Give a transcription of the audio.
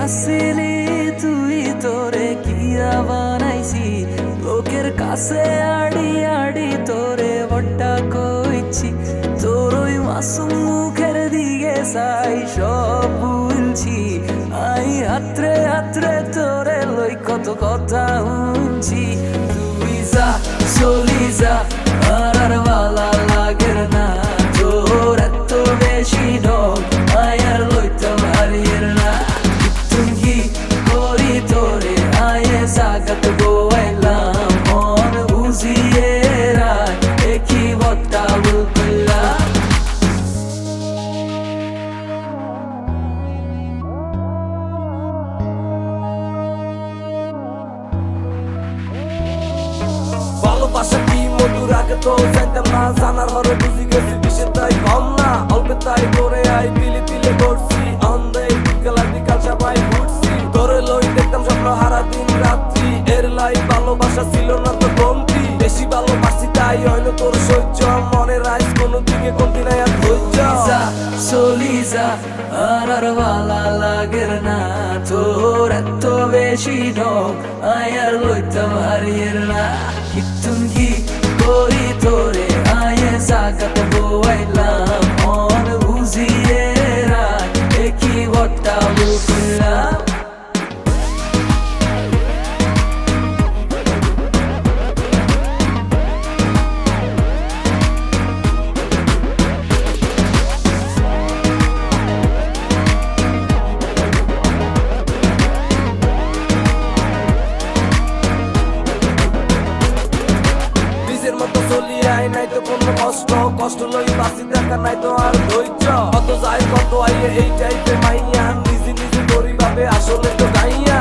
আসিলি তুই তোরে কিয়া বানাইছি লোকের কাছে আড়ি আড়ি তোরে বড্ডা কইছি তোর ওই মাসুম মুখের দিকে চাই সব ভুলছি আই হাতরে হাতরে তোরে লই কত কথা শুনছি তুই যা চলি যা আর ভালা লাগের না তোর এত বেশি ডগ আয়ার লইতাম হারিয়ের না তুমি করি তোরে আয়ে সাগত গোয়াইলাম মন বুঝিয়ে রায় একই বত্তা বললা ভালোবাসা কি মধুর আগে তো জানতাম না জানার হরে বুঝি গেছি বিষের তাই কম না অল্প তাই করে আই দিলে দিলে করছি অন্ধে বিকাল বিকাল সবাই ঘুরছি তোরে লই দেখতাম স্বপ্ন হারা দিন রাত্রি এর লাই ভালোবাসা ছিল না তো কমতি বেশি ভালোবাসি তাই হইলো তোর সহ্য মনে রাইস কোনো দিকে কমতি নাই আর ধৈর্য চলি যা আর ভালা লাগের না তোর এত বেশি ঢং আয়ার লইতাম হারিয়ের না কি করি তোরে আয়ে সাকাত গোয়াইলাম মন বুঝিয়ে রায় একই বট্টা বুঝলাম নাই তো কোনো কষ্ট কষ্ট লই বাসি দেখা নাই তো আর ধৈর্য কত যায় কত আইয়ে এই টাইপে মাইয়া নিজে নিজে করি ভাবে আসলে তো গাইয়া